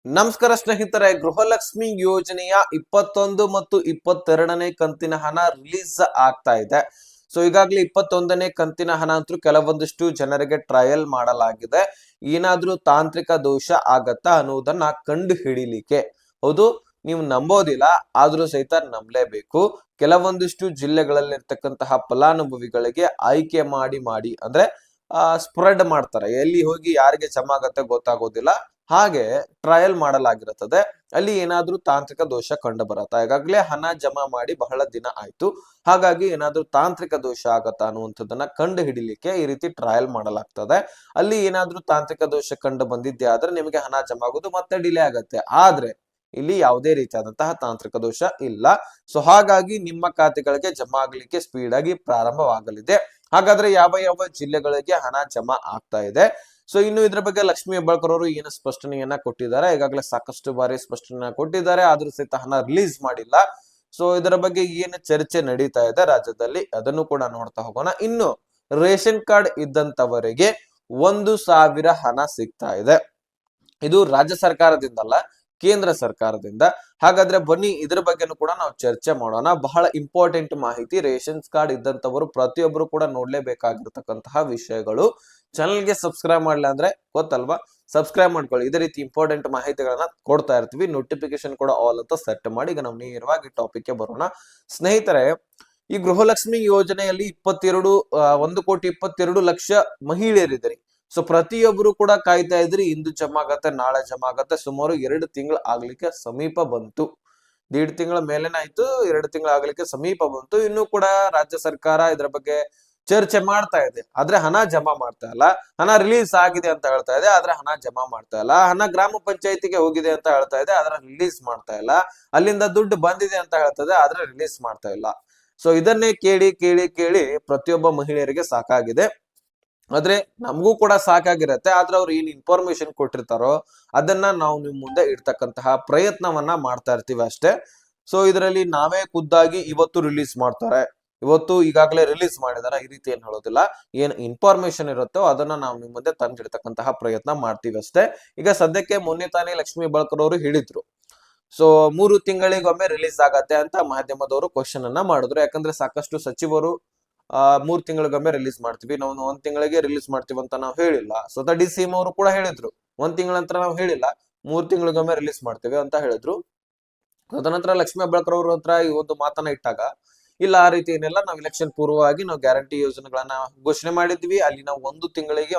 ನಮಸ್ಕಾರ ಸ್ನೇಹಿತರೆ, ಗೃಹಲಕ್ಷ್ಮಿ ಯೋಜನೆಯ 21 ಮತ್ತು 22ನೇ ಕಂತಿನ ಹಣ ರಿಲೀಸ್ ಆಗ್ತಾ ಇದೆ. ಸೊ ಈಗಾಗಲೇ 21ನೇ ಕಂತಿನ ಹಣ ಅಂತೂ ಕೆಲವೊಂದಿಷ್ಟು ಜನರಿಗೆ ಟ್ರಯಲ್ ಮಾಡಲಾಗಿದೆ. ಏನಾದ್ರೂ ತಾಂತ್ರಿಕ ದೋಷ ಆಗತ್ತಾ ಅನ್ನೋದನ್ನ ಕಂಡು ಹಿಡಿಲಿಕ್ಕೆ. ಹೌದು, ನೀವು ನಂಬೋದಿಲ್ಲ, ಆದ್ರೂ ಸಹಿತ ನಂಬಲೇಬೇಕು. ಕೆಲವೊಂದಿಷ್ಟು ಜಿಲ್ಲೆಗಳಲ್ಲಿ ಇರ್ತಕ್ಕಂತಹ ಫಲಾನುಭವಿಗಳಿಗೆ ಆಯ್ಕೆ ಮಾಡಿ ಅಂದ್ರೆ ಸ್ಪ್ರೆಡ್ ಮಾಡ್ತಾರೆ. ಎಲ್ಲಿ ಹೋಗಿ ಯಾರಿಗೆ ಜಮಾ ಆಗತ್ತೆ ಗೊತ್ತಾಗೋದಿಲ್ಲ. ಹಾಗೆ ಟ್ರಯಲ್ ಮಾಡಲಾಗಿರುತ್ತದೆ. ಅಲ್ಲಿ ಏನಾದ್ರೂ ತಾಂತ್ರಿಕ ದೋಷ ಕಂಡು ಬರತ್ತಾ, ಈಗಾಗಲೇ ಹಣ ಜಮಾ ಮಾಡಿ ಬಹಳ ದಿನ ಆಯ್ತು, ಹಾಗಾಗಿ ಏನಾದ್ರೂ ತಾಂತ್ರಿಕ ದೋಷ ಆಗತ್ತಾ ಅನ್ನುವಂಥದ್ದನ್ನ ಕಂಡು ಹಿಡಿಲಿಕ್ಕೆ ಈ ರೀತಿ ಟ್ರಯಲ್ ಮಾಡಲಾಗ್ತದೆ. ಅಲ್ಲಿ ಏನಾದ್ರೂ ತಾಂತ್ರಿಕ ದೋಷ ಕಂಡು ಬಂದಿದ್ದೆ ಆದ್ರೆ ನಿಮಗೆ ಹಣ ಜಮಾ ಆಗೋದು ಮತ್ತೆ ಡಿಲೇ ಆಗತ್ತೆ. ಆದ್ರೆ ಇಲ್ಲಿ ಯಾವುದೇ ರೀತಿಯಾದಂತಹ ತಾಂತ್ರಿಕ ದೋಷ ಇಲ್ಲ. ಸೊ ಹಾಗಾಗಿ ನಿಮ್ಮ ಖಾತೆಗಳಿಗೆ ಜಮಾ ಆಗ್ಲಿಕ್ಕೆ ಸ್ಪೀಡ್ ಆಗಿ ಪ್ರಾರಂಭವಾಗಲಿದೆ. ಹಾಗಾದ್ರೆ ಯಾವ ಯಾವ ಜಿಲ್ಲೆಗಳಿಗೆ ಹಣ ಜಮಾ ಆಗ್ತಾ ಇದೆ? ಸೊ ಇನ್ನು ಇದ್ರ ಬಗ್ಗೆ ಲಕ್ಷ್ಮೀ ಹೆಬ್ಬಾಳ್ಕರ್ ಅವರು ಏನು ಸ್ಪಷ್ಟನೆಯನ್ನ ಕೊಟ್ಟಿದ್ದಾರೆ? ಈಗಾಗಲೇ ಸಾಕಷ್ಟು ಬಾರಿ ಸ್ಪಷ್ಟನೆ ಕೊಟ್ಟಿದ್ದಾರೆ, ಆದ್ರೂ ಸಹಿತ ಹಣ ರಿಲೀಸ್ ಮಾಡಿಲ್ಲ. ಸೊ ಇದರ ಬಗ್ಗೆ ಏನು ಚರ್ಚೆ ನಡೀತಾ ಇದೆ ರಾಜ್ಯದಲ್ಲಿ, ಅದನ್ನು ಕೂಡ ನೋಡ್ತಾ ಹೋಗೋಣ. ಇನ್ನು ರೇಷನ್ ಕಾರ್ಡ್ ಇದ್ದಂತವರಿಗೆ 1,000 ಹಣ ಸಿಗ್ತಾ ಇದೆ. ಇದು ರಾಜ್ಯ ಸರ್ಕಾರದಿಂದಲ್ಲ, ಕೇಂದ್ರ ಸರ್ಕಾರದಿಂದ. ಹಾಗಾದ್ರೆ ಬನ್ನಿ ಇದ್ರ ಬಗ್ಗೆನೂ ಕೂಡ ನಾವು ಚರ್ಚೆ ಮಾಡೋಣ. ಬಹಳ ಇಂಪಾರ್ಟೆಂಟ್ ಮಾಹಿತಿ, ರೇಷನ್ ಕಾರ್ಡ್ ಇದ್ದಂತವರು ಪ್ರತಿಯೊಬ್ಬರು ಕೂಡ ನೋಡ್ಲೇಬೇಕಾಗಿರ್ತಕ್ಕಂತಹ ವಿಷಯಗಳು. ಚಾನಲ್ಗೆ ಸಬ್ಸ್ಕ್ರೈಬ್ ಮಾಡ್ಲಿಲ್ಲ ಅಂದ್ರೆ ಗೊತ್ತಲ್ವಾ, ಸಬ್ಸ್ಕ್ರೈಬ್ ಮಾಡ್ಕೊಳ್ಳಿ. ಇದೇ ರೀತಿ ಇಂಪಾರ್ಟೆಂಟ್ ಮಾಹಿತಿಗಳನ್ನ ಕೊಡ್ತಾ ಇರ್ತೀವಿ. ನೋಟಿಫಿಕೇಶನ್ ಕೂಡ ಆಲ್ ಅಂತ ಸೆಟ್ ಮಾಡಿ. ಈಗ ನಾವು ನೇರವಾಗಿ ಟಾಪಿಕ್ ಗೆ ಬರೋಣ. ಸ್ನೇಹಿತರೆ, ಈ ಗೃಹಲಕ್ಷ್ಮಿ ಯೋಜನೆಯಲ್ಲಿ 1,22,22,00,000 ಮಹಿಳೆಯರಿದ್ದಾರೆ. ಸೊ ಪ್ರತಿಯೊಬ್ಬರು ಕೂಡ ಕಾಯ್ತಾ ಇದ್ರಿ, ಇಂದು ಜಮಾ ಆಗತ್ತೆ, ನಾಳೆ ಜಮಾ ಆಗತ್ತೆ. ಸುಮಾರು 2 ತಿಂಗಳು ಆಗ್ಲಿಕ್ಕೆ ಸಮೀಪ ಬಂತು. 1.5 ತಿಂಗಳ ಮೇಲೆನೆ ಆಯ್ತು, 2 ತಿಂಗಳು ಆಗ್ಲಿಕ್ಕೆ ಸಮೀಪ ಬಂತು. ಇನ್ನು ಕೂಡ ರಾಜ್ಯ ಸರ್ಕಾರ ಇದ್ರ ಬಗ್ಗೆ ಚರ್ಚೆ ಮಾಡ್ತಾ ಇದೆ, ಆದ್ರೆ ಹಣ ಜಮಾ ಮಾಡ್ತಾ ಇಲ್ಲ. ಹಣ ರಿಲೀಸ್ ಆಗಿದೆ ಅಂತ ಹೇಳ್ತಾ ಇದೆ, ಆದ್ರೆ ಹಣ ಜಮಾ ಮಾಡ್ತಾ ಇಲ್ಲ. ಹಣ ಗ್ರಾಮ ಪಂಚಾಯತಿಗೆ ಹೋಗಿದೆ ಅಂತ ಹೇಳ್ತಾ ಇದೆ, ಆದ್ರೆ ರಿಲೀಸ್ ಮಾಡ್ತಾ ಇಲ್ಲ. ಅಲ್ಲಿಂದ ದುಡ್ಡು ಬಂದಿದೆ ಅಂತ ಹೇಳ್ತದೆ, ಆದ್ರೆ ರಿಲೀಸ್ ಮಾಡ್ತಾ ಇಲ್ಲ. ಸೊ ಇದನ್ನೇ ಕೇಳಿ ಕೇಳಿ ಕೇಳಿ ಪ್ರತಿಯೊಬ್ಬ ಮಹಿಳೆಯರಿಗೆ ಸಾಕಾಗಿದೆ. ಆದ್ರೆ ನಮಗೂ ಕೂಡ ಸಾಕಾಗಿರತ್ತೆ. ಆದ್ರೆ ಅವ್ರು ಏನ್ ಇನ್ಫಾರ್ಮೇಶನ್ ಕೊಟ್ಟಿರ್ತಾರೋ ಅದನ್ನ ನಾವು ನಿಮ್ ಮುಂದೆ ಇಡ್ತಕ್ಕಂತಹ ಪ್ರಯತ್ನವನ್ನ ಮಾಡ್ತಾ ಇರ್ತೀವಿ ಅಷ್ಟೇ. ಸೊ ಇದರಲ್ಲಿ ನಾವೇ ಖುದ್ದಾಗಿ ಇವತ್ತು ರಿಲೀಸ್ ಮಾಡ್ತಾರೆ, ಇವತ್ತು ಈಗಾಗಲೇ ರಿಲೀಸ್ ಮಾಡಿದಾರ, ಈ ರೀತಿ ಏನ್ ಹೇಳೋದಿಲ್ಲ. ಏನ್ ಇನ್ಫಾರ್ಮೇಶನ್ ಇರುತ್ತೋ ಅದನ್ನ ನಾವು ನಿಮ್ ಮುಂದೆ ತಂದಿಡ್ತಕ್ಕಂತಹ ಪ್ರಯತ್ನ ಮಾಡ್ತೀವಿ ಅಷ್ಟೇ. ಈಗ ಸದ್ಯಕ್ಕೆ ಮೊನ್ನೆ ತಾನೇ ಲಕ್ಷ್ಮೀ ಹೆಬ್ಬಾಳ್ಕರ್ ಅವರು ಹೇಳಿದ್ರು, ಸೊ 3 ತಿಂಗಳಿಗೊಮ್ಮೆ ರಿಲೀಸ್ ಆಗತ್ತೆ ಅಂತ ಮಾಧ್ಯಮದವರು ಕ್ವಶನ್ ಅನ್ನ ಮಾಡಿದ್ರು. ಯಾಕಂದ್ರೆ ಸಾಕಷ್ಟು ಸಚಿವರು 3 ತಿಂಗಳಿಗೊಮ್ಮೆ ರಿಲೀಸ್ ಮಾಡ್ತೀವಿ, ನಾವು 1 ತಿಂಗಳಿಗೆ ರಿಲೀಸ್ ಮಾಡ್ತೀವಿ ಅಂತ ನಾವು ಹೇಳಿಲ್ಲ. ಸ್ವತಃ ಡಿ.ಸಿ.ಎಂ ಅವರು ಕೂಡ ಹೇಳಿದ್ರು, 1 ತಿಂಗಳ ನಂತರ ನಾವು ಹೇಳಿಲ್ಲ, 3 ತಿಂಗಳಿಗೊಮ್ಮೆ ರಿಲೀಸ್ ಮಾಡ್ತೀವಿ ಅಂತ ಹೇಳಿದ್ರು. ತದನಂತರ ಲಕ್ಷ್ಮೀ ಹೆಬ್ಬಾಳ್ಕರ್ ಅವ್ರ ಹತ್ರ ಈ ಒಂದು ಮಾತನ್ನ ಇಟ್ಟಾಗ, ಇಲ್ಲ ಆ ರೀತಿ ಏನೆಲ್ಲ, ನಾವು ಎಲೆಕ್ಷನ್ ಪೂರ್ವವಾಗಿ ನಾವು ಗ್ಯಾರಂಟಿ ಯೋಜನೆಗಳನ್ನ ಘೋಷಣೆ ಮಾಡಿದ್ವಿ, ಅಲ್ಲಿ ನಾವು 1 ತಿಂಗಳಿಗೆ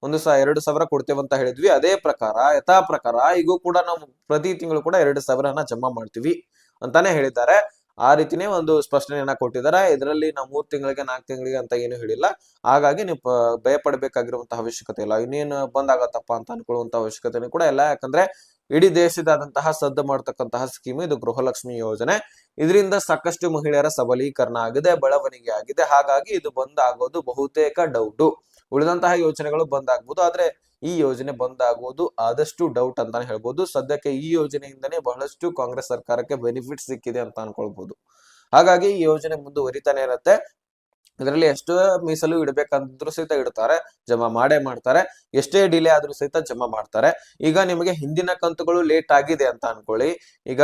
2,000 ಕೊಡ್ತೇವೆ ಅಂತ ಹೇಳಿದ್ವಿ. ಅದೇ ಪ್ರಕಾರ ಯಥಾ ಪ್ರಕಾರ ಈಗೂ ಕೂಡ ನಾವು ಪ್ರತಿ ತಿಂಗಳು ಕೂಡ 2,000 ಹಣ ಜಮಾ ಮಾಡ್ತೀವಿ ಅಂತಾನೆ ಹೇಳಿದ್ದಾರೆ. ಆ ರೀತಿನೇ ಒಂದು ಸ್ಪಷ್ಟನೆಯನ್ನ ಕೊಟ್ಟಿದ್ದಾರೆ. ಇದರಲ್ಲಿ ನಾವು 3 ತಿಂಗಳಿಗೆ 4 ತಿಂಗಳಿಗೆ ಅಂತ ಏನು ಹೇಳಿಲ್ಲ. ಹಾಗಾಗಿ ನೀವು ಭಯ ಪಡಬೇಕಾಗಿರುವಂತಹ ಅವಶ್ಯಕತೆ ಇಲ್ಲ. ಇನ್ನೇನು ಬಂದ್ ಆಗತ್ತಪ್ಪ ಅಂತ ಅನ್ಕೊಳ್ಳುವಂತ ಅವಶ್ಯಕತೆನೂ ಕೂಡ ಇಲ್ಲ. ಯಾಕಂದ್ರೆ ಇಡೀ ದೇಶದಾದಂತಹ ಸದ್ದು ಮಾಡ್ತಕ್ಕಂತಹ ಸ್ಕೀಮ್ ಇದು ಗೃಹಲಕ್ಷ್ಮಿ ಯೋಜನೆ. ಇದರಿಂದ ಸಾಕಷ್ಟು ಮಹಿಳೆಯರ ಸಬಲೀಕರಣ ಆಗಿದೆ, ಬೆಳವಣಿಗೆ ಆಗಿದೆ. ಹಾಗಾಗಿ ಇದು ಬಂದ್ ಆಗೋದು ಬಹುತೇಕ ಡೌಟು. ಉಳಿದಂತಹ ಯೋಜನೆಗಳು ಬಂದ್ ಆಗ್ಬೋದು, ಆದ್ರೆ ಈ ಯೋಜನೆ ಬಂದ್ ಆಗುವುದು ಆದಷ್ಟು ಡೌಟ್ ಅಂತಾನೆ ಹೇಳ್ಬೋದು. ಸದ್ಯಕ್ಕೆ ಈ ಯೋಜನೆಯಿಂದನೇ ಬಹಳಷ್ಟು ಕಾಂಗ್ರೆಸ್ ಸರ್ಕಾರಕ್ಕೆ ಬೆನಿಫಿಟ್ ಸಿಕ್ಕಿದೆ ಅಂತ ಅನ್ಕೊಳ್ಬಹುದು. ಹಾಗಾಗಿ ಈ ಯೋಜನೆ ಮುಂದುವರಿತಾನೆ ಇರತ್ತೆ. ಇದರಲ್ಲಿ ಎಷ್ಟೋ ಮೀಸಲು ಇಡಬೇಕಂದ್ರೂ ಸಹಿತ ಇಡ್ತಾರೆ, ಜಮಾ ಮಾಡೇ ಮಾಡ್ತಾರೆ. ಎಷ್ಟೇ ಡಿಲೇ ಆದ್ರೂ ಸಹಿತ ಜಮಾ ಮಾಡ್ತಾರೆ. ಈಗ ನಿಮಗೆ ಹಿಂದಿನ ಕಂತುಗಳು ಲೇಟ್ ಆಗಿದೆ ಅಂತ ಅನ್ಕೊಳ್ಳಿ. ಈಗ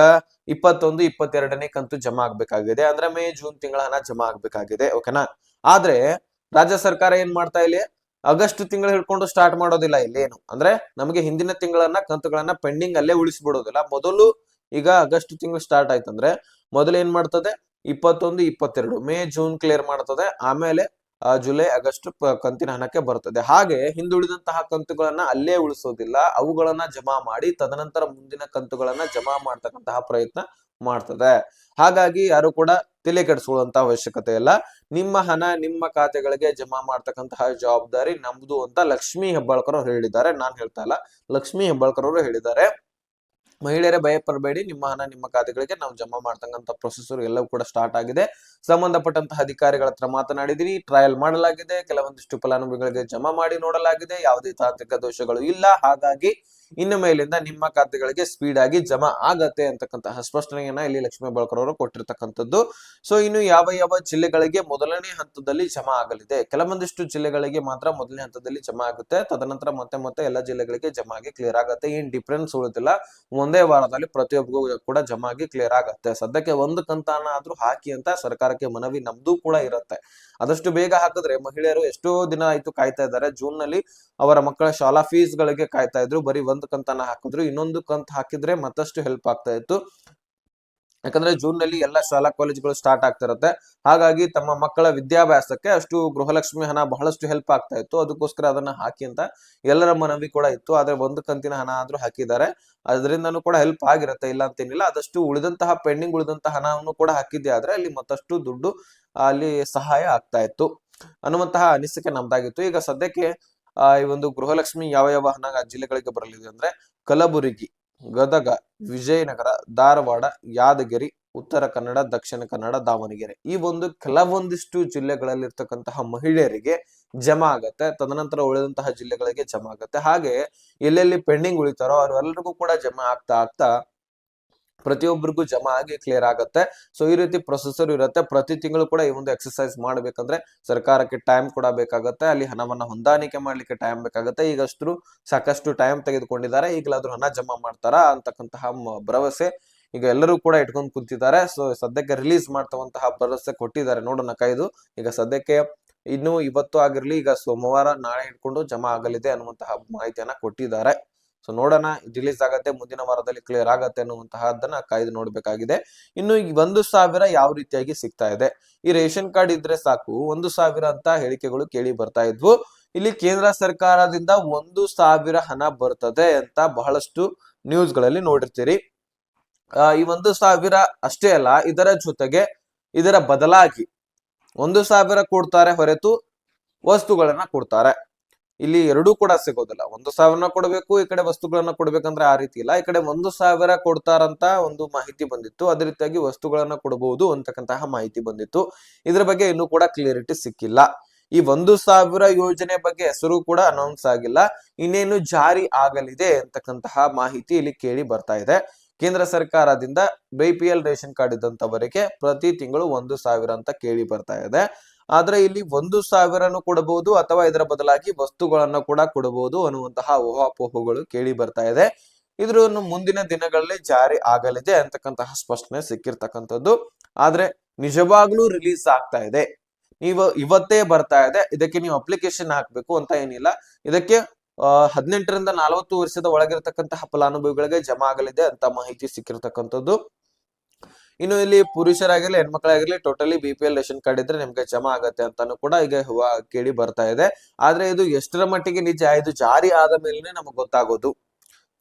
21, 22ನೇ ಕಂತು ಜಮಾ ಆಗ್ಬೇಕಾಗಿದೆ, ಅಂದ್ರೆ ಮೇ, ಜೂನ್ ತಿಂಗಳ ಹಣ ಜಮಾ ಆಗ್ಬೇಕಾಗಿದೆ. ಓಕೆನಾ? ಆದ್ರೆ ರಾಜ್ಯ ಸರ್ಕಾರ ಏನ್ ಮಾಡ್ತಾ ಇಲ್ಲಿ, ಆಗಸ್ಟ್ ತಿಂಗಳು ಹಿಡ್ಕೊಂಡು ಸ್ಟಾರ್ಟ್ ಮಾಡೋದಿಲ್ಲ. ಇಲ್ಲೇನು ಅಂದ್ರೆ ನಮಗೆ ಹಿಂದಿನ ತಿಂಗಳನ್ನ ಕಂತುಗಳನ್ನ ಪೆಂಡಿಂಗ್ ಅಲ್ಲೇ ಉಳಿಸ್ಬಿಡೋದಿಲ್ಲ. ಮೊದಲು ಈಗ ಆಗಸ್ಟ್ ತಿಂಗಳು ಸ್ಟಾರ್ಟ್ ಆಯ್ತಂದ್ರೆ ಮೊದಲು ಏನ್ ಮಾಡ್ತದೆ, 21, 22 ಮೇ, ಜೂನ್ ಕ್ಲಿಯರ್ ಮಾಡ್ತದೆ. ಆಮೇಲೆ ಜುಲೈ, ಆಗಸ್ಟ್ ಕಂತಿನ ಹಣಕ್ಕೆ ಬರ್ತದೆ. ಹಾಗೆ ಹಿಂದುಳಿದಂತಹ ಕಂತುಗಳನ್ನ ಅಲ್ಲೇ ಉಳಿಸೋದಿಲ್ಲ, ಅವುಗಳನ್ನ ಜಮಾ ಮಾಡಿ ತದನಂತರ ಮುಂದಿನ ಕಂತುಗಳನ್ನ ಜಮಾ ಮಾಡ್ತಕ್ಕಂತಹ ಪ್ರಯತ್ನ ಮಾಡ್ತದೆ. ಹಾಗಾಗಿ ಯಾರು ಕೂಡ ತಲೆ ಕೆಡಿಸ್ಕೊಳ್ಳುವಂತ ಅವಶ್ಯಕತೆ ಇಲ್ಲ. ನಿಮ್ಮ ಹಣ ನಿಮ್ಮ ಖಾತೆಗಳಿಗೆ ಜಮಾ ಮಾಡ್ತಕ್ಕಂತಹ ಜವಾಬ್ದಾರಿ ನಮ್ದು ಅಂತ ಲಕ್ಷ್ಮೀ ಹೆಬ್ಬಾಳ್ಕರ್ ಅವರು ಹೇಳಿದ್ದಾರೆ. ನಾನ್ ಹೇಳ್ತಾ ಇಲ್ಲ, ಲಕ್ಷ್ಮೀ ಹೆಬ್ಬಾಳ್ಕರ್ ಅವರು ಹೇಳಿದ್ದಾರೆ. ಮಹಿಳೆಯರೇ ಭಯ ಪಡಬೇಡಿ, ನಿಮ್ಮ ಹಣ ನಿಮ್ಮ ಖಾತೆಗಳಿಗೆ ನಾವು ಜಮಾ ಮಾಡ್ತಕ್ಕಂಥ ಪ್ರೊಸೆಸರ್ ಎಲ್ಲವೂ ಕೂಡ ಸ್ಟಾರ್ಟ್ ಆಗಿದೆ. ಸಂಬಂಧಪಟ್ಟಂತಹ ಅಧಿಕಾರಿಗಳ ಹತ್ರ ಮಾತನಾಡಿದಿರಿ, ಟ್ರಯಲ್ ಮಾಡಲಾಗಿದೆ, ಕೆಲವೊಂದಿಷ್ಟು ಫಲಾನುಭವಿಗಳಿಗೆ ಜಮಾ ಮಾಡಿ ನೋಡಲಾಗಿದೆ, ಯಾವುದೇ ತಾಂತ್ರಿಕ ದೋಷಗಳು ಇಲ್ಲ. ಹಾಗಾಗಿ ಇನ್ನು ಮೇಲಿಂದ ನಿಮ್ಮ ಖಾತೆಗಳಿಗೆ ಸ್ಪೀಡ್ ಆಗಿ ಜಮಾ ಆಗತ್ತೆ ಅಂತಕ್ಕಂತಹ ಸ್ಪಷ್ಟನೆಯನ್ನ ಇಲ್ಲಿ ಲಕ್ಷ್ಮೀ ಹೆಬ್ಬಾಳ್ಕರ್ ಅವರು ಕೊಟ್ಟಿರ್ತಕ್ಕಂಥದ್ದು. ಸೊ ಇನ್ನು ಯಾವ ಯಾವ ಜಿಲ್ಲೆಗಳಿಗೆ ಮೊದಲನೇ ಹಂತದಲ್ಲಿ ಜಮಾ ಆಗಲಿದೆ, ಕೆಲವೊಂದಿಷ್ಟು ಜಿಲ್ಲೆಗಳಿಗೆ ಮಾತ್ರ ಮೊದಲನೇ ಹಂತದಲ್ಲಿ ಜಮಾ ಆಗುತ್ತೆ, ತದನಂತರ ಮತ್ತೆ ಎಲ್ಲ ಜಿಲ್ಲೆಗಳಿಗೆ ಜಮಾ ಆಗಿ ಕ್ಲಿಯರ್ ಆಗುತ್ತೆ. ಏನ್ ಡಿಫ್ರೆನ್ಸ್ ಉಳಿದಿಲ್ಲ, ಒಂದೇ ವಾರದಲ್ಲಿ ಪ್ರತಿಯೊಬ್ಬರಿಗೂ ಕೂಡ ಜಮಾ ಆಗಿ ಕ್ಲಿಯರ್ ಆಗುತ್ತೆ. ಸದ್ಯಕ್ಕೆ ಒಂದು ಕಂತಾನ ಆದ್ರೂ ಹಾಕಿ ಅಂತ ಸರ್ಕಾರಕ್ಕೆ ಮನವಿ ನಮ್ದು ಕೂಡ ಇರುತ್ತೆ. ಆದಷ್ಟು ಬೇಗ ಹಾಕಿದ್ರೆ ಮಹಿಳೆಯರು ಎಷ್ಟೋ ದಿನ ಆಯ್ತು ಕಾಯ್ತಾ ಇದ್ದಾರೆ. ಜೂನ್ ನಲ್ಲಿ ಅವರ ಮಕ್ಕಳ ಶಾಲಾ ಫೀಸ್ ಗಳಿಗೆ ಕಾಯ್ತಾ ಇದ್ರು, ಬರೀ ಒಂದು ಕಂತಾನ ಹಾಕಿದ್ರು, ಇನ್ನೊಂದು ಕಂತ್ ಹಾಕಿದ್ರೆ ಮತ್ತಷ್ಟು ಹೆಲ್ಪ್ ಆಗ್ತಾ ಇತ್ತು. ಯಾಕಂದ್ರೆ ಜೂನ್ ನಲ್ಲಿ ಎಲ್ಲಾ ಶಾಲಾ ಕಾಲೇಜುಗಳು ಸ್ಟಾರ್ಟ್ ಆಗ್ತಿರತ್ತೆ. ಹಾಗಾಗಿ ತಮ್ಮ ಮಕ್ಕಳ ವಿದ್ಯಾಭ್ಯಾಸಕ್ಕೆ ಅಷ್ಟು ಗೃಹಲಕ್ಷ್ಮಿ ಹಣ ಬಹಳಷ್ಟು ಹೆಲ್ಪ್ ಆಗ್ತಾ ಇತ್ತು. ಅದಕ್ಕೋಸ್ಕರ ಅದನ್ನ ಹಾಕಿ ಅಂತ ಎಲ್ಲರ ಮನವಿ ಕೂಡ ಇತ್ತು. ಆದ್ರೆ ಒಂದು ಕಂತಿನ ಹಣ ಆದ್ರೂ ಹಾಕಿದ್ದಾರೆ, ಅದರಿಂದನೂ ಕೂಡ ಹೆಲ್ಪ್ ಆಗಿರುತ್ತೆ, ಇಲ್ಲ ಅಂತೇನಿಲ್ಲ. ಆದಷ್ಟು ಪೆಂಡಿಂಗ್ ಉಳಿದಂತಹ ಹಣವನ್ನು ಕೂಡ ಹಾಕಿದ್ದೆ ಆದ್ರೆ ಅಲ್ಲಿ ಮತ್ತಷ್ಟು ದುಡ್ಡು ಅಲ್ಲಿ ಸಹಾಯ ಆಗ್ತಾ ಇತ್ತು ಅನ್ನುವಂತಹ ಅನಿಸಿಕೆ ನಮ್ದಾಗಿತ್ತು. ಈಗ ಸದ್ಯಕ್ಕೆ ಈ ಒಂದು ಗೃಹಲಕ್ಷ್ಮಿ ಯಾವ ಯಾವ ಹಣ ಜಿಲ್ಲೆಗಳಿಗೆ ಬರಲಿದೆ ಅಂದ್ರೆ ಕಲಬುರಗಿ, ಗದಗ, ವಿಜಯನಗರ, ಧಾರವಾಡ, ಯಾದಗಿರಿ, ಉತ್ತರ ಕನ್ನಡ, ದಕ್ಷಿಣ ಕನ್ನಡ, ದಾವಣಗೆರೆ ಈ ಒಂದು ಕೆಲವೊಂದಿಷ್ಟು ಜಿಲ್ಲೆಗಳಲ್ಲಿ ಇರ್ತಕ್ಕಂತಹ ಮಹಿಳೆಯರಿಗೆ ಜಮಾ ಆಗತ್ತೆ. ತದನಂತರ ಉಳಿದಂತಹ ಜಿಲ್ಲೆಗಳಿಗೆ ಜಮಾ ಆಗತ್ತೆ. ಹಾಗೆ ಎಲ್ಲೆಲ್ಲಿ ಪೆಂಡಿಂಗ್ ಉಳಿತಾರೋ ಅವರೆಲ್ಲರಿಗೂ ಕೂಡ ಜಮಾ ಆಗ್ತಾ ಆಗ್ತಾ ಪ್ರತಿಯೊಬ್ಬರಿಗೂ ಜಮಾ ಆಗಿ ಕ್ಲಿಯರ್ ಆಗತ್ತೆ. ಸೊ ಈ ರೀತಿ ಪ್ರೊಸೆಸರ್ ಇರುತ್ತೆ. ಪ್ರತಿ ತಿಂಗಳು ಕೂಡ ಈ ಒಂದು ಎಕ್ಸರ್ಸೈಸ್ ಮಾಡ್ಬೇಕಂದ್ರೆ ಸರ್ಕಾರಕ್ಕೆ ಟೈಮ್ ಕೂಡ ಬೇಕಾಗತ್ತೆ, ಅಲ್ಲಿ ಹಣವನ್ನ ಹೊಂದಾಣಿಕೆ ಮಾಡ್ಲಿಕ್ಕೆ ಟೈಮ್ ಬೇಕಾಗತ್ತೆ. ಈಗಷ್ಟು ಸಾಕಷ್ಟು ಟೈಮ್ ತೆಗೆದುಕೊಂಡಿದ್ದಾರೆ, ಈಗಲಾದ್ರೂ ಹಣ ಜಮಾ ಮಾಡ್ತಾರಾ ಅಂತಕ್ಕಂತಹ ಭರವಸೆ ಈಗ ಎಲ್ಲರೂ ಕೂಡ ಇಟ್ಕೊಂಡು ಕುಂತಿದ್ದಾರೆ. ಸೊ ಸದ್ಯಕ್ಕೆ ರಿಲೀಸ್ ಮಾಡ್ತವಂತಹ ಭರವಸೆ ಕೊಟ್ಟಿದ್ದಾರೆ, ನೋಡೋಣ ಕಾಯ್ದು. ಈಗ ಸದ್ಯಕ್ಕೆ ಇನ್ನು ಇವತ್ತು ಆಗಿರ್ಲಿ, ಈಗ ಸೋಮವಾರ ನಾಳೆ ಇಟ್ಕೊಂಡು ಜಮಾ ಆಗಲಿದೆ ಅನ್ನುವಂತಹ ಮಾಹಿತಿಯನ್ನ ಕೊಟ್ಟಿದ್ದಾರೆ. ಸೊ ನೋಡೋಣ, ರಿಲೀಸ್ ಆಗತ್ತೆ, ಮುಂದಿನ ವಾರದಲ್ಲಿ ಕ್ಲಿಯರ್ ಆಗತ್ತೆ ಅನ್ನುವಂತಹದ್ದನ್ನ ಕಾಯ್ದು ನೋಡ್ಬೇಕಾಗಿದೆ. ಇನ್ನು ಈ 1,000 ಯಾವ ರೀತಿಯಾಗಿ ಸಿಗ್ತಾ ಇದೆ, ಈ ರೇಷನ್ ಕಾರ್ಡ್ ಇದ್ರೆ ಸಾಕು 1,000 ಅಂತ ಹೇಳಿಕೆಗಳು ಕೇಳಿ ಬರ್ತಾ ಇದ್ವು. ಇಲ್ಲಿ ಕೇಂದ್ರ ಸರ್ಕಾರದಿಂದ 1,000 ಹಣ ಬರ್ತದೆ ಅಂತ ಬಹಳಷ್ಟು ನ್ಯೂಸ್ ಗಳಲ್ಲಿ ನೋಡಿರ್ತೀರಿ. ಈ 1,000 ಅಷ್ಟೇ ಅಲ್ಲ, ಇದರ ಜೊತೆಗೆ ಇದರ ಬದಲಾಗಿ 1,000 ಕೊಡ್ತಾರೆ ಹೊರತು ವಸ್ತುಗಳನ್ನ ಕೊಡ್ತಾರೆ. ಇಲ್ಲಿ ಎರಡೂ ಕೂಡ ಸಿಗೋದಿಲ್ಲ. 1,000 ಕೊಡಬೇಕು, ಈ ಕಡೆ ವಸ್ತುಗಳನ್ನ ಕೊಡ್ಬೇಕಂದ್ರೆ ಆ ರೀತಿ ಇಲ್ಲ. ಈ ಕಡೆ 1,000 ಕೊಡ್ತಾರಂತ ಒಂದು ಮಾಹಿತಿ ಬಂದಿತ್ತು, ಅದೇ ರೀತಿಯಾಗಿ ವಸ್ತುಗಳನ್ನ ಕೊಡಬಹುದು ಅಂತಕ್ಕಂತಹ ಮಾಹಿತಿ ಬಂದಿತ್ತು. ಇದ್ರ ಬಗ್ಗೆ ಇನ್ನೂ ಕೂಡ ಕ್ಲಿಯರಿಟಿ ಸಿಕ್ಕಿಲ್ಲ. ಈ 1,000 ಯೋಜನೆ ಬಗ್ಗೆ ಹೆಸರು ಕೂಡ ಅನೌನ್ಸ್ ಆಗಿಲ್ಲ, ಇನ್ನೇನು ಜಾರಿ ಆಗಲಿದೆ ಅಂತಕ್ಕಂತಹ ಮಾಹಿತಿ ಇಲ್ಲಿ ಕೇಳಿ ಬರ್ತಾ ಇದೆ. ಕೇಂದ್ರ ಸರ್ಕಾರದಿಂದ BPL ರೇಷನ್ ಕಾರ್ಡ್ ಇದ್ದಂತವರಿಗೆ ಪ್ರತಿ ತಿಂಗಳು 1,000 ಅಂತ ಕೇಳಿ ಬರ್ತಾ ಇದೆ. ಆದ್ರೆ ಇಲ್ಲಿ 1,000 ಕೊಡಬಹುದು ಅಥವಾ ಇದರ ಬದಲಾಗಿ ವಸ್ತುಗಳನ್ನ ಕೂಡ ಕೊಡಬಹುದು ಅನ್ನುವಂತಹ ಊಹಾಪೋಹಗಳು ಕೇಳಿ ಬರ್ತಾ ಇದೆ. ಇದ್ರನ್ನು ಮುಂದಿನ ದಿನಗಳಲ್ಲಿ ಜಾರಿ ಆಗಲಿದೆ ಅಂತಕ್ಕಂತಹ ಸ್ಪಷ್ಟನೆ ಸಿಕ್ಕಿರ್ತಕ್ಕಂಥದ್ದು. ಆದ್ರೆ ನಿಜವಾಗ್ಲೂ ರಿಲೀಸ್ ಆಗ್ತಾ ಇದೆ, ಇವತ್ತೇ ಬರ್ತಾ ಇದೆ, ಇದಕ್ಕೆ ನೀವು ಅಪ್ಲಿಕೇಶನ್ ಹಾಕ್ಬೇಕು ಅಂತ ಏನಿಲ್ಲ. ಇದಕ್ಕೆ 18ರಿಂದ 40 ವರ್ಷದ ಒಳಗಿರತಕ್ಕಂತಹ ಫಲಾನುಭವಿಗಳಿಗೆ ಜಮಾ ಆಗಲಿದೆ ಅಂತ ಮಾಹಿತಿ ಸಿಕ್ಕಿರ್ತಕ್ಕಂಥದ್ದು. ಇನ್ನು ಇಲ್ಲಿ ಪುರುಷರಾಗಿರ್ಲಿ ಹೆಣ್ಮಕ್ಳಾಗಿರ್ಲಿ ಟೋಟಲಿ BPL ರೇಷನ್ ಕಾರ್ಡ್ ಇದ್ರೆ ನಿಮ್ಗೆ ಜಮಾ ಆಗತ್ತೆ ಅಂತಾನು ಕೂಡ ಈಗ ಕೇಳಿ ಬರ್ತಾ ಇದೆ. ಆದ್ರೆ ಇದು ಎಷ್ಟರ ಮಟ್ಟಿಗೆ ನಿಜ, ಇದು ಜಾರಿ ಆದ ಮೇಲೆ ನಮಗ್ ಗೊತ್ತಾಗೋದು.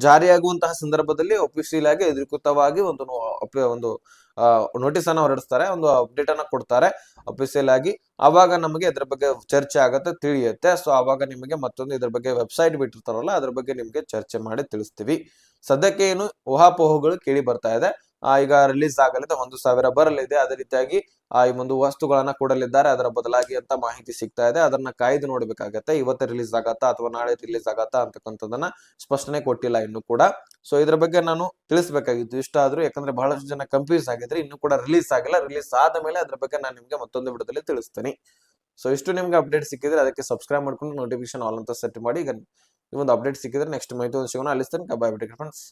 ಜಾರಿಯಾಗುವಂತಹ ಸಂದರ್ಭದಲ್ಲಿ ಅಫಿಷಿಯಲ್ ಆಗಿ ಅಧಿಕೃತವಾಗಿ ಒಂದು ನೋಟಿಸ್ ಅನ್ನ ಹೊರಡಿಸ್ತಾರೆ, ಒಂದು ಅಪ್ಡೇಟ್ ಅನ್ನ ಕೊಡ್ತಾರೆ ಅಫಿಷಿಯಲ್ ಆಗಿ. ಅವಾಗ ನಮಗೆ ಇದ್ರ ಬಗ್ಗೆ ಚರ್ಚೆ ಆಗತ್ತೆ, ತಿಳಿಯುತ್ತೆ. ಸೊ ಅವಾಗ ನಿಮಗೆ ಮತ್ತೊಂದು ಇದ್ರ ಬಗ್ಗೆ ವೆಬ್ಸೈಟ್ ಬಿಟ್ಟಿರ್ತಾರಲ್ಲ, ಅದ್ರ ಬಗ್ಗೆ ನಿಮ್ಗೆ ಚರ್ಚೆ ಮಾಡಿ ತಿಳಿಸ್ತೀವಿ. ಸದ್ಯಕ್ಕೆ ಏನು ಊಹಾಪೋಹಗಳು ಕೇಳಿ ಬರ್ತಾ ಇದೆ. ಈಗ ರಿಲೀಸ್ ಆಗಲಿದೆ, 1,000 ಬರಲಿದೆ, ಅದೇ ರೀತಿಯಾಗಿ ಈ ಒಂದು ವಸ್ತುಗಳನ್ನ ಕೊಡಲಿದ್ದಾರೆ ಅದರ ಬದಲಾಗಿ ಅಂತ ಮಾಹಿತಿ ಸಿಗ್ತಾ ಇದೆ. ಅದನ್ನ ಕಾಯ್ದು ನೋಡ್ಬೇಕಾಗತ್ತೆ, ಇವತ್ತೇ ರಿಲೀಸ್ ಆಗತ್ತಾ ಅಥವಾ ನಾಳೆ ರಿಲೀಸ್ ಆಗತ್ತಾ ಅಂತಕ್ಕಂಥದ್ದನ್ನ ಸ್ಪಷ್ಟನೆ ಕೊಟ್ಟಿಲ್ಲ ಇನ್ನು ಕೂಡ. ಸೊ ಇದ್ರ ಬಗ್ಗೆ ನಾನು ತಿಳಿಸ್ಬೇಕಾಗಿತ್ತು ಇಷ್ಟ ಆದ್ರೂ, ಯಾಕಂದ್ರೆ ಬಹಳಷ್ಟು ಜನ ಕನ್ಫ್ಯೂಸ್ ಆಗಿದ್ರೆ, ಇನ್ನು ಕೂಡ ರಿಲೀಸ್ ಆಗಿಲ್ಲ. ರಿಲೀಸ್ ಆದ ಮೇಲೆ ಅದ್ರ ಬಗ್ಗೆ ನಾನು ನಿಮ್ಗೆ ಮತ್ತೊಂದು ವಿಡಿಯೋದಲ್ಲಿ ತಿಳಿಸ್ತೀನಿ. ಸೊ ಇಷ್ಟು ನಿಮ್ಗೆ ಅಪ್ಡೇಟ್ ಸಿಕ್ಕಿದ್ರೆ ಅದಕ್ಕೆ ಸಬ್ಸ್ಕ್ರೈಬ್ ಮಾಡ್ಕೊಂಡು ನೋಟಿಫಿಕೇಶನ್ ಆಲ್ ಅಂತ ಸೆಟ್ ಮಾಡಿ. ಈಗ ಈ ಒಂದು ಅಪ್ಡೇಟ್ ಸಿಕ್ಕಿದ್ರೆ ನೆಕ್ಸ್ಟ್ ಮಾಹಿತಿ ಸಿಗೋಣ. ಅಲ್ಲಿ ತನಕ ಬೈ ಬಿಡಿ ಫ್ರೆಂಡ್ಸ್.